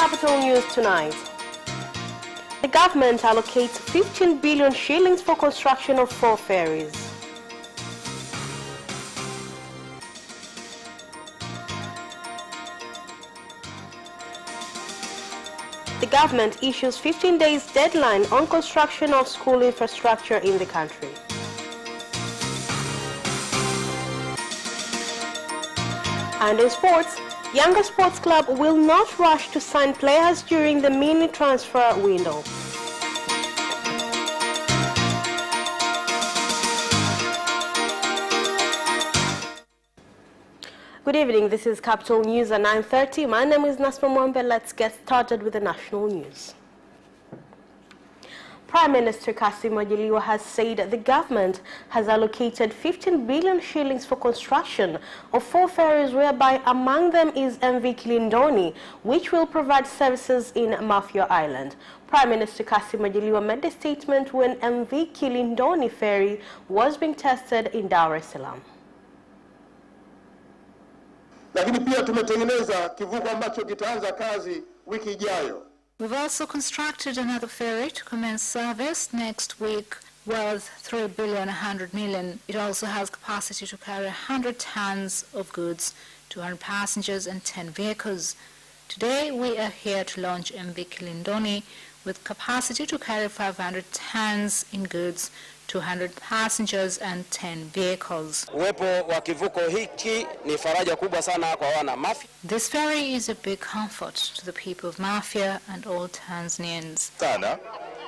Capital News tonight. The government allocates 15 billion shillings for construction of 4 ferries. The government issues 15 days deadline on construction of school infrastructure in the country. And in sports, Younger Sports Club will not rush to sign players during the mini transfer window. Good evening, this is Capital News at 9:30. My name is Nasma Mwambe. Let's get started with the national news. Prime Minister Kassim Majaliwa has said the government has allocated 15 billion shillings for construction of 4 ferries, whereby among them is MV Kilindoni, which will provide services in Mafia Island. Prime Minister Kassim Majaliwa made the statement when MV Kilindoni ferry was being tested in Dar es Salaam. Lakini pia tumetengeneza kivuko ambacho kitaanza kazi wiki ijayo. We've also constructed another ferry to commence service next week worth 3 billion 100 million. It also has capacity to carry 100 tons of goods, 200 passengers and 10 vehicles. Today we are here to launch MV Kilindoni with capacity to carry 500 tons in goods, 200 passengers and 10 vehicles. Uwepo wa kivuko hiki ni faraja kubwa sana kwa wana Mafia. This ferry is a big comfort to the people of Mafia and all Tanzanians. Sana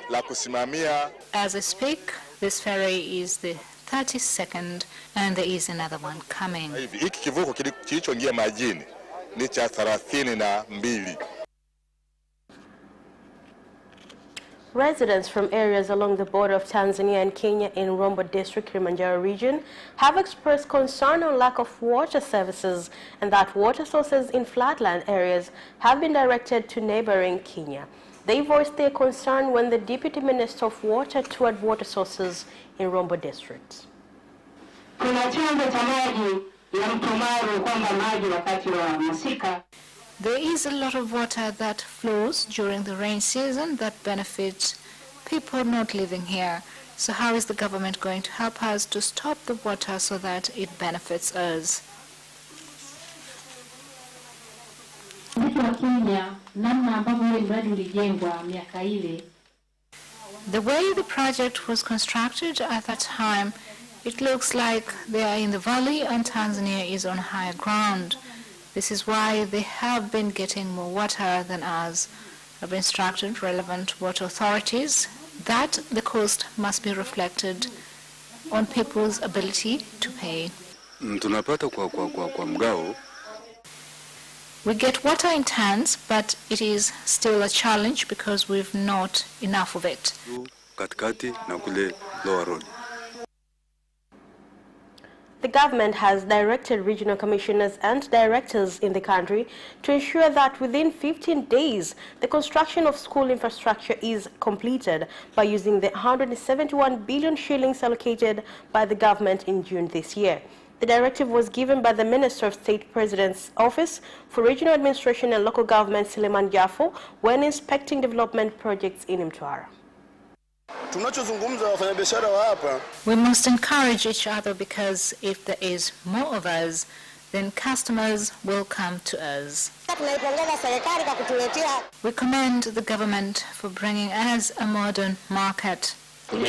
la kusimamia. As I speak, this ferry is the 32nd and there is another one coming. Hiki kivuko kilichoingia majini ni cha 32. Residents from areas along the border of Tanzania and Kenya in Rombo District, KILIMANJARO region have expressed concern on lack of water services and that water sources in flatland areas have been directed to neighboring Kenya. They voiced their concern when the Deputy Minister of Water toured water sources in Rombo District. There is a lot of water that flows during the rain season that benefits people not living here. So how is the government going to help us to stop the water so that it benefits us? The way the project was constructed at that time, it looks like they are in the valley and Tanzania is on higher ground. This is why they have been getting more water than us. I've instructed relevant water authorities that the cost must be reflected on people's ability to pay. We get water in tons, but it is still a challenge because we've not enough of it. The government has directed regional commissioners and directors in the country to ensure that within 15 days, the construction of school infrastructure is completed by using the 171 billion shillings allocated by the government in June this year. The directive was given by the Minister of State President's Office for Regional Administration and Local Government, KILIMANJARO, when inspecting development projects in MTWARA. We must encourage each other because if there is more of us, then customers will come to us. We commend the government for bringing us a modern market. We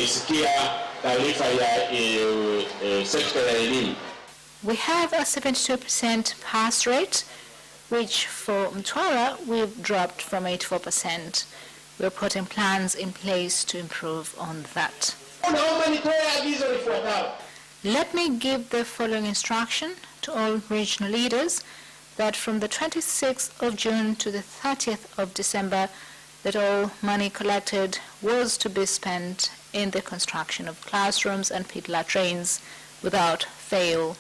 have a 72% pass rate, which for MTWARA we've dropped from 84%. We're putting plans in place to improve on that. Let me give the following instruction to all regional leaders that from the 26th of June to the 30th of December that all money collected was to be spent in the construction of classrooms and pit latrines without fail.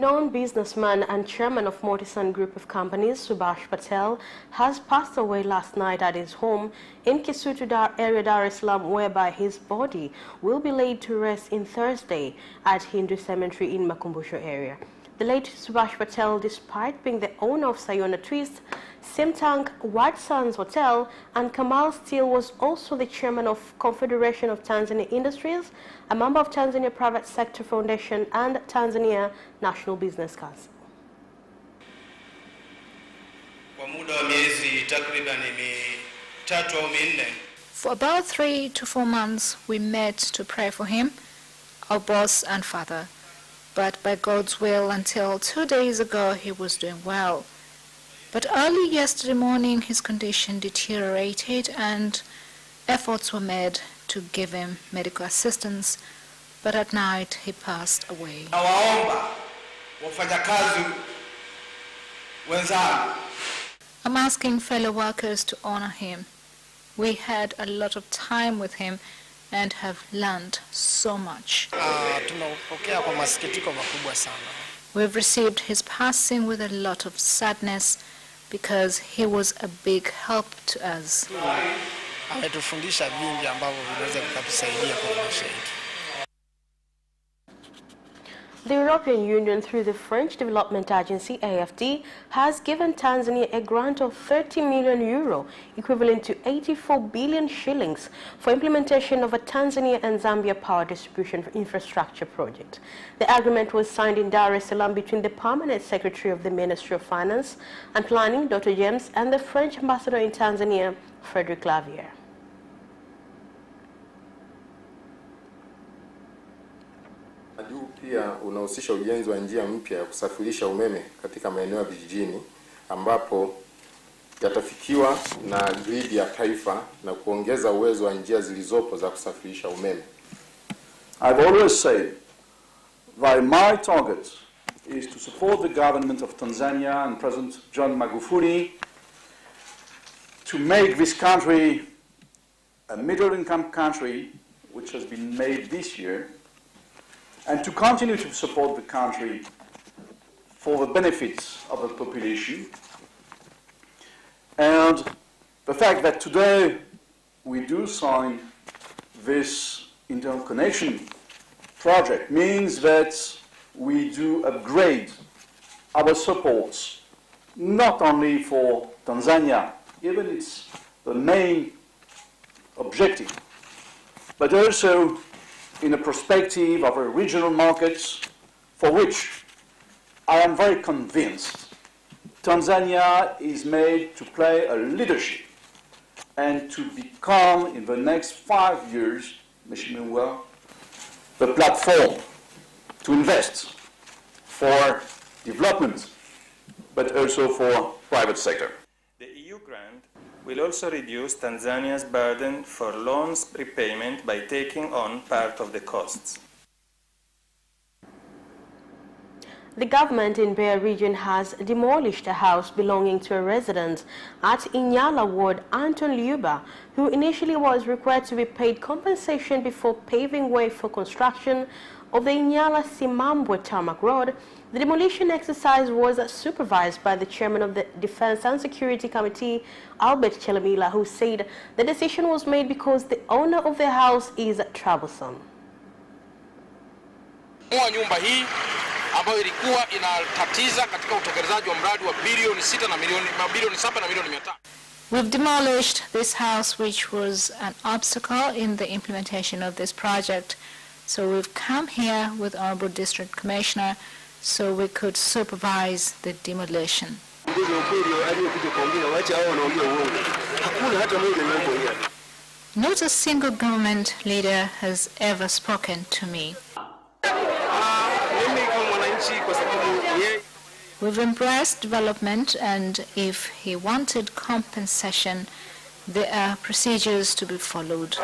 renowned businessman and chairman of Mortison Group of Companies, Subhash Patel, has passed away last night at his home in Kisutu area, Dar es Salaam, whereby his body will be laid to rest in Thursday at Hindu Cemetery in Makumbusho area. The late Subhash Patel, despite being the owner of Sayona Twist, Simtank White Sands Hotel, and Kamal Steel, was also the chairman of Confederation of Tanzania Industries, a member of Tanzania Private Sector Foundation, and Tanzania National Business Council. For about 3 to 4 months, we met to pray for him, our boss and father. But by God's will, until 2 days ago, he was doing well. But early yesterday morning, his condition deteriorated and efforts were made to give him medical assistance, but at night he passed away. I'm asking fellow workers to honor him. We had a lot of time with him and have learned so much. We've received his passing with a lot of sadness because he was a big help to us. The European Union, through the French Development Agency, AFD, has given Tanzania a grant of 30 million euro, equivalent to 84 billion shillings, for implementation of a Tanzania and Zambia power distribution infrastructure project. The agreement was signed in Dar es Salaam between the Permanent Secretary of the Ministry of Finance and Planning, Dr. James, and the French Ambassador in Tanzania, Frederick Lavier. Huu pia unahusisha ujenzi wa njia mpya ya kusafirisha umeme katika maeneo ya vijijini ambapo yatafikiwa na grid ya taifa na kuongeza uwezo wa njia zilizopo za kusafirisha umeme. I've always said that my target is to support the government of Tanzania and President John Magufuli to make this country a middle-income country, which has been made this year, and to continue to support the country for the benefits of the population. And the fact that today we do sign this interconnection project means that we do upgrade our supports, not only for Tanzania, even it's the main objective, but also in a perspective of our regional markets, for which I am very convinced Tanzania is made to play a leadership and to become, in the next 5 years, MTWARA, the platform to invest for development, but also for private sector. The EU grant will also reduce Tanzania's burden for loans repayment by taking on part of the costs. The government in MBEYA region has demolished a house belonging to a resident at Inyala Ward, Anton Liuba, who initially was required to be paid compensation before paving way for construction of the Inyala Simambwe tarmac road. The demolition exercise was supervised by the chairman of the Defense and Security Committee, Albert Chelamila, who said the decision was made because the owner of the house is troublesome. Nyumba hii ambayo ilikuwa inatatiza katika utekelezaji wa mradi wa bilioni 7 na milioni 500. We've demolished this house, which was an obstacle in the implementation of this project. So we've come here with Honorable District Commissioner so we could supervise the demolition. Not a single government leader has ever spoken to me. We've embraced development, and if he wanted compensation, there are procedures to be followed.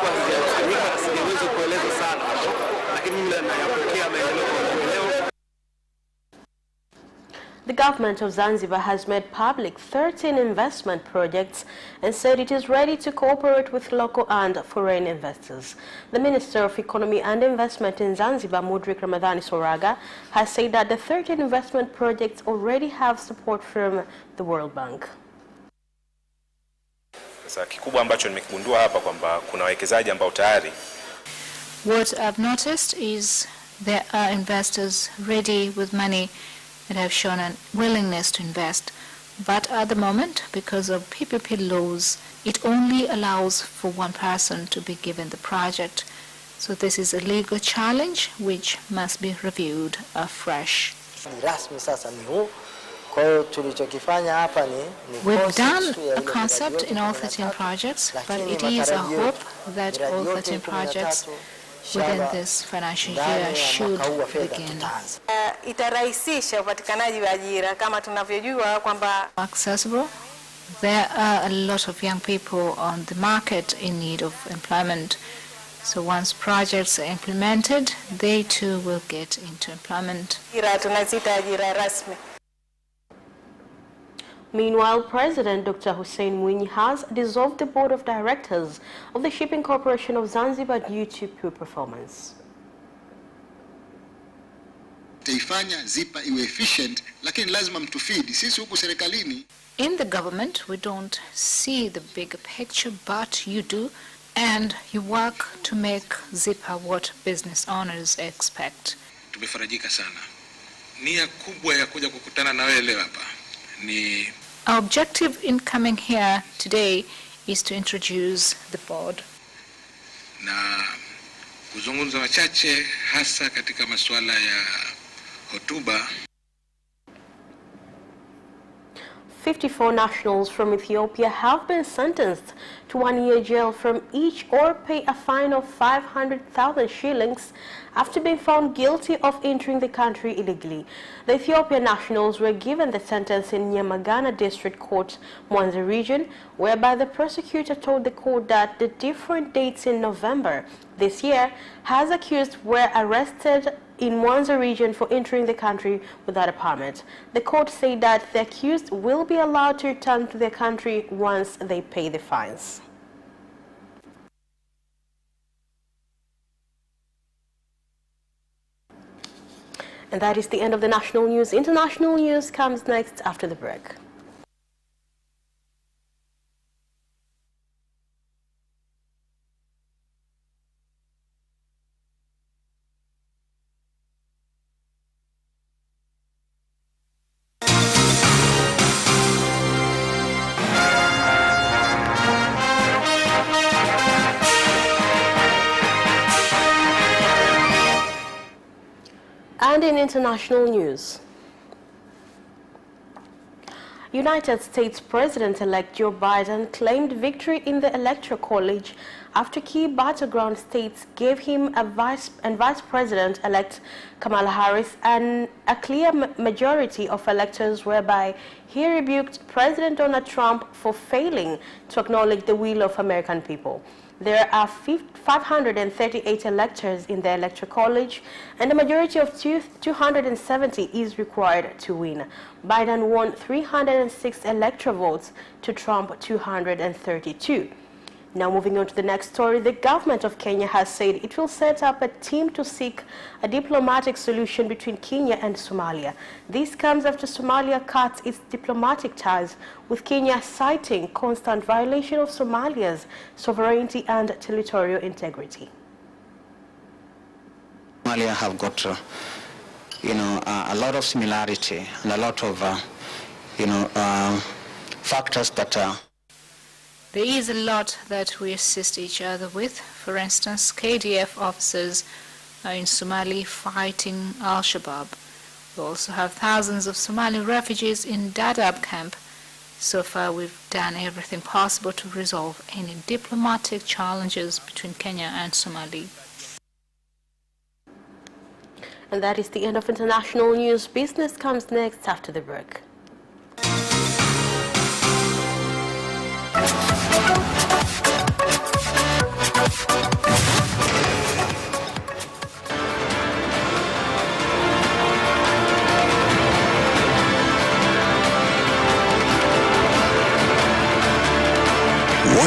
The government of Zanzibar has made public 13 investment projects and said it is ready to cooperate with local and foreign investors. The Minister of Economy and Investment in Zanzibar, Mudrik Ramadhani Soraga, has said that the 13 investment projects already have support from the World Bank. Sasa kikubwa ambacho nimekigundua hapa kwamba kuna wawekezaji ambao tayari. What I've noticed is there are investors ready with money that have shown a willingness to invest. But at the moment, because of PPP laws, it only allows for one person to be given the project. So this is a legal challenge which must be reviewed afresh. We've done a concept in all 13 projects, but it is a hope that all 13 projects within this financial year should begin. Accessible. There are a lot of young people on the market in need of employment. So once projects are implemented, they too will get into employment. Meanwhile, President Dr. Hussein Mwinyi has dissolved the board of directors of the Shipping Corporation of Zanzibar due to poor performance. Taifanya zipa iwe efficient, lakini lazima mtufidi. Sisi huku serikalini. In the government, we don't see the bigger picture, but you do, and you work to make ZIPA what business owners expect. Tumefarajika sana. Nia kubwa ya kuja kukutana na wewe leo hapa. Our objective in coming here today is to introduce the board. Na kuzungumza wachache hasa katika masuala ya hotuba. 54 nationals from Ethiopia have been sentenced to 1 year jail from each or pay a fine of 500,000 shillings after being found guilty of entering the country illegally. The Ethiopian nationals were given the sentence in Nyamagana District Court, Mwanza region, whereby the prosecutor told the court that the different dates in November this year has accused were arrested in Mwanza region for entering the country without a permit. The court said that the accused will be allowed to return to their country once they pay the fines. And that is the end of the national news. International news comes next after the break. And in international news, United States President-elect Joe Biden claimed victory in the Electoral College after key battleground states gave him Vice President-elect Kamala Harris a clear majority of electors, whereby he rebuked President Donald Trump for failing to acknowledge the will of American people. There are 538 electors in the Electoral College, and a majority of 270 is required to win. Biden won 306 electoral votes to Trump 232. Now moving on to the next story, the government of Kenya has said it will set up a team to seek a diplomatic solution between Kenya and Somalia. This comes after Somalia cuts its diplomatic ties with Kenya, citing constant violation of Somalia's sovereignty and territorial integrity. Somalia have got, a lot of similarity and a lot of, factors that There is a lot that we assist each other with. For instance, KDF officers are in Somali fighting Al-Shabaab. We also have thousands of Somali refugees in Dadaab camp. So far, we've done everything possible to resolve any diplomatic challenges between Kenya and Somalia. And that is the end of international news. Business comes next after the break.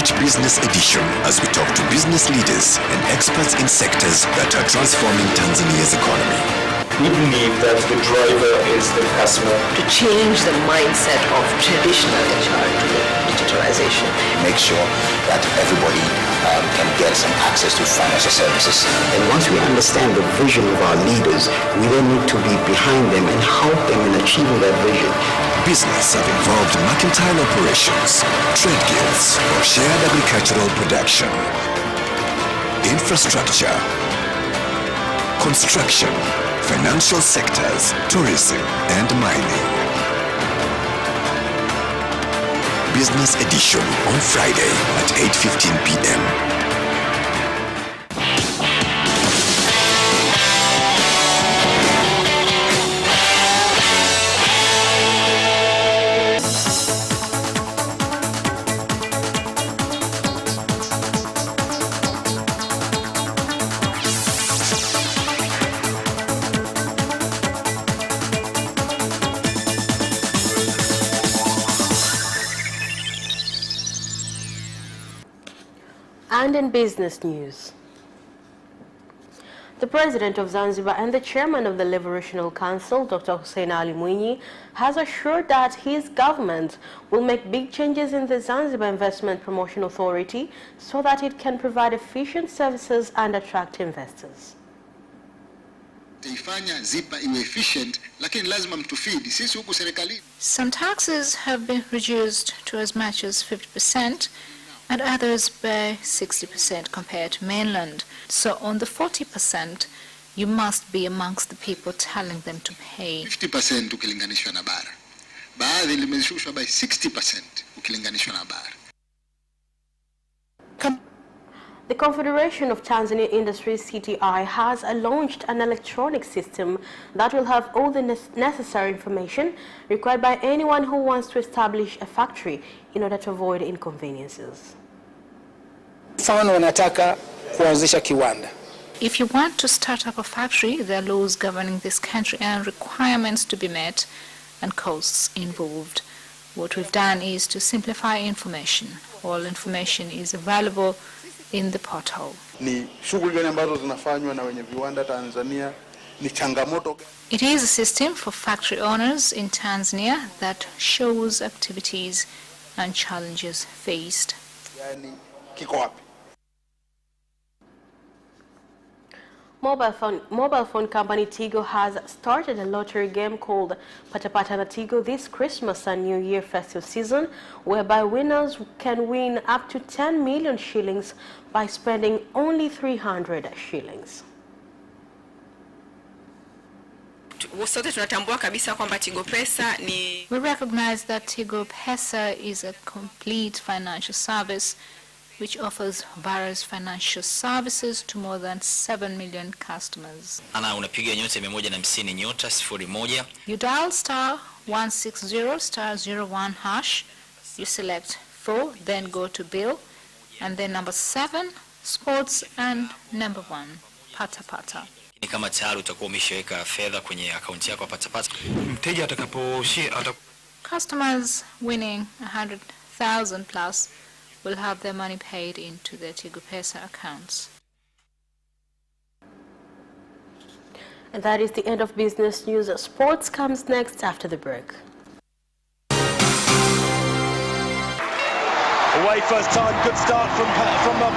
Watch Business Edition as we talk to business leaders and experts in sectors that are transforming Tanzania's economy. We believe that the driver is the customer. To change the mindset of traditional HR to digitalization. Make sure that everybody can get some access to financial services. And once we understand the vision of our leaders, we then need to be behind them and help them in achieving that vision. Business have involved mercantile operations, trade guilds, or shared agricultural production, infrastructure, construction, financial sectors, tourism, and mining. Business Edition on Friday at 8:15 p.m. And in business news, the President of Zanzibar and the Chairman of the Liberational Council, Dr. Hussein Ali Mwinyi, has assured that his government will make big changes in the Zanzibar Investment Promotion Authority so that it can provide efficient services and attract investors. Taifanya zipa iwe efficient, lakini lazima mtufidi sisi huku serikalini. Some taxes have been reduced to as much as 50%. And others by 60% compared to mainland. So on the 40%, you must be amongst the people telling them to pay. 50% ukilinganishwa na bara. Baadhi limeshushwa by 60% ukilinganishwa na bara. The Confederation of Tanzania Industries, CTI, has launched an electronic system that will have all the necessary information required by anyone who wants to establish a factory in order to avoid inconveniences. Mfano wanataka kuanzisha kiwanda. If you want to start up a factory, there are laws governing this country and requirements to be met and costs involved. What we've done is to simplify information. All information is available in the portal. Ni shughuli gani ambazo zinafanywa na wenye viwanda Tanzania? Ni changamoto. It is a system for factory owners in Tanzania that shows activities and challenges faced. Yani kiko wapi? Mobile phone company TIGO has started a lottery game called Patapata na TIGO this Christmas and New Year festive season, whereby winners can win up to 10 million shillings by spending only 300 shillings. We recognize that TIGO Pesa is a complete financial service which offers various financial services to more than 7 million customers. Unapiga nyota 150 nyota 01. You dial *160 *01 hash. You select 4, then go to bill, and then number 7, sports, and number 1, Patapata. Ni kama tayari utakuwa umeshaweka fedha kwenye akaunti yako Patapata. Mteja Customers winning 100,000 plus will have their money paid into their TIGO Pesa accounts. And that is the end of business news. Sports comes next after the break. Away first time, good start from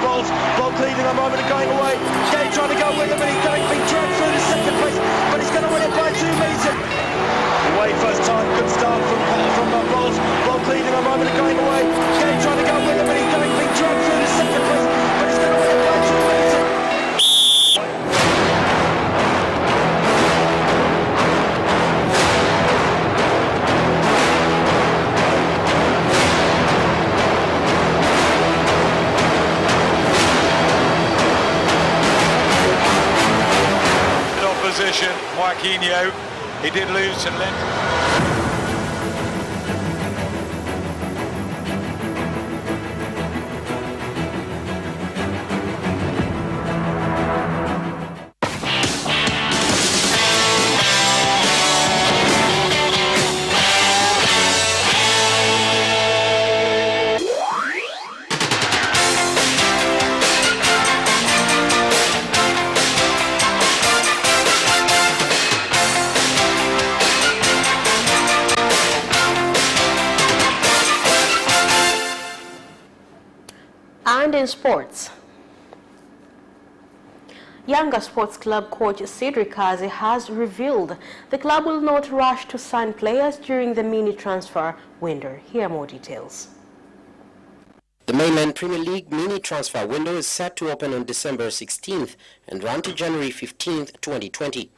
Bolt. Bolt leading a moment and going away. Gay trying to go with him, and he's going to be dragged through to second place, but he's going to win it by 2 meters. Away first time, good start from Bolt. Bolt leading a moment and going away. Gay trying to go with him, and he's going to be dragged through to second place, but he's going to win it by 2 meters. Opposition, Joaquinho, he did lose to Lent. In sports, Yanga Sports Club coach Cedric Kazi has revealed the club will not rush to sign players during the mini transfer window. Here are more details. The mainland Premier League mini transfer window is set to open on December 16th and run to January 15th, 2020.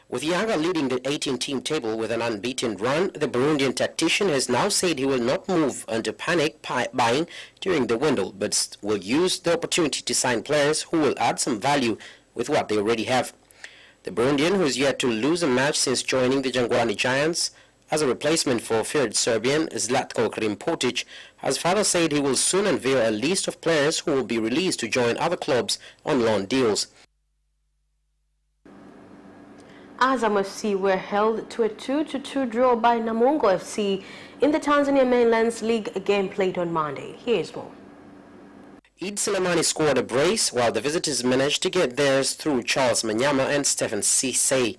With Yanga leading the 18-team table with an unbeaten run, the Burundian tactician has now said he will not move under panic buying during the window, but will use the opportunity to sign players who will add some value with what they already have. The Burundian, who is yet to lose a match since joining the Jangwani Giants as a replacement for feared Serbian Zlatko Krimpotic, has further said he will soon unveil a list of players who will be released to join other clubs on loan deals. Azam FC were held to a 2-2 draw by Namungo FC in the Tanzania Mainlands League game played on Monday. Here's more. Eid Selemani scored a brace, while the visitors managed to get theirs through Charles Manyama and Stephen Cisse.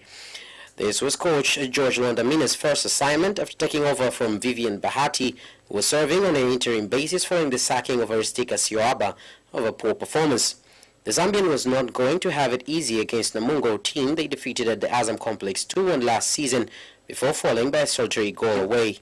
This was coach George Londamina's first assignment after taking over from Vivian Bahati, who was serving on an interim basis following the sacking of Aristika Sioaba of a poor performance. The Zambian was not going to have it easy against the Namungo team they defeated at the Azam Complex 2-1 last season before falling by a solitary goal away.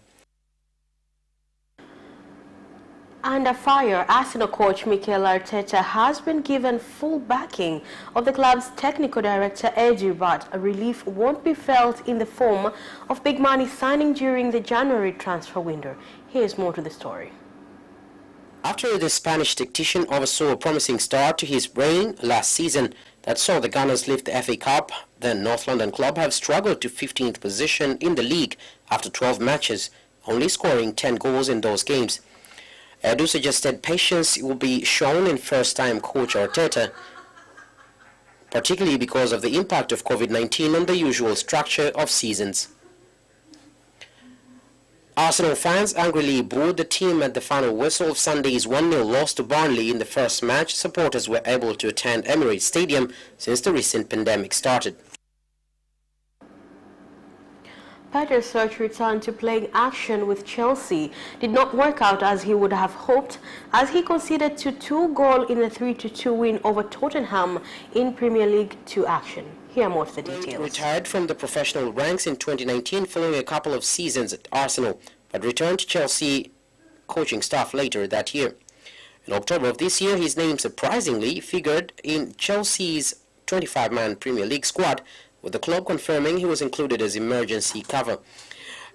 Under fire, Arsenal coach Mikel Arteta has been given full backing of the club's technical director Edu, but a relief won't be felt in the form of big money signing during the January transfer window. Here's more to the story. After the Spanish tactician oversaw a promising start to his reign last season that saw the Gunners lift the FA Cup, the North London club have struggled to 15th position in the league after 12 matches, only scoring 10 goals in those games. Edu suggested patience will be shown in first-time coach Arteta, particularly because of the impact of COVID-19 on the usual structure of seasons. Arsenal fans angrily booed the team at the final whistle of Sunday's 1-0 loss to Burnley in the first match supporters were able to attend Emirates Stadium since the recent pandemic started. Peter Crouch's return to playing action with Chelsea did not work out as he would have hoped, as he conceded to 2 goals in a 3-2 win over Tottenham in Premier League 2 action. Here are more of the details. Retired from the professional ranks in 2019 following a couple of seasons at Arsenal, but returned to Chelsea coaching staff later that year. In October of this year, his name surprisingly figured in Chelsea's 25-man Premier League squad, with the club confirming he was included as emergency cover.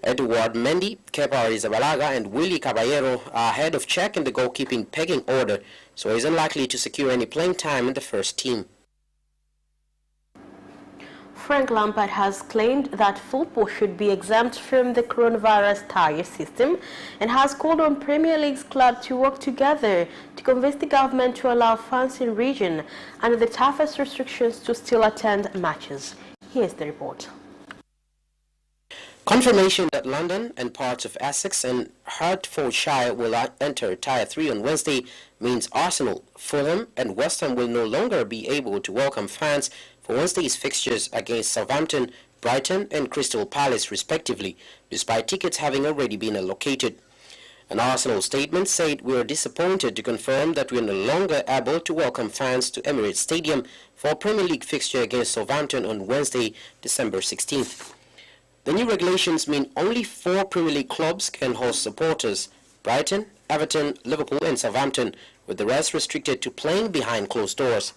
Edouard Mendy, Kepa Arrizabalaga and Willy Caballero are ahead of Czech in the goalkeeping pecking order, so he's unlikely to secure any playing time in the first team. Frank Lampard has claimed that football should be exempt from the coronavirus tier system and has called on Premier League's club to work together to convince the government to allow fans in region under the toughest restrictions to still attend matches. Here's the report. Confirmation that London and parts of Essex and Hertfordshire will enter Tier 3 on Wednesday means Arsenal, Fulham and West Ham will no longer be able to welcome fans for Wednesday's fixtures against Southampton, Brighton and Crystal Palace respectively, despite tickets having already been allocated. An Arsenal statement said, "We are disappointed to confirm that we are no longer able to welcome fans to Emirates Stadium for a Premier League fixture against Southampton on Wednesday, December 16th. The new regulations mean only 4 Premier League clubs can host supporters: Brighton, Everton, Liverpool and Southampton, with the rest restricted to playing behind closed doors.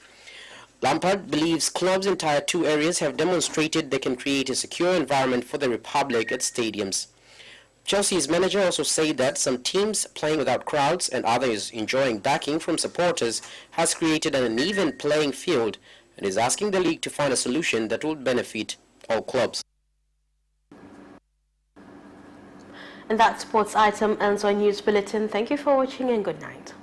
Lampard believes clubs in Tier 2 areas have demonstrated they can create a secure environment for the Republic at stadiums. Chelsea's manager also said that some teams playing without crowds and others enjoying backing from supporters has created an uneven playing field and is asking the league to find a solution that will benefit all clubs. And that sports item ends our news bulletin. Thank you for watching and good night.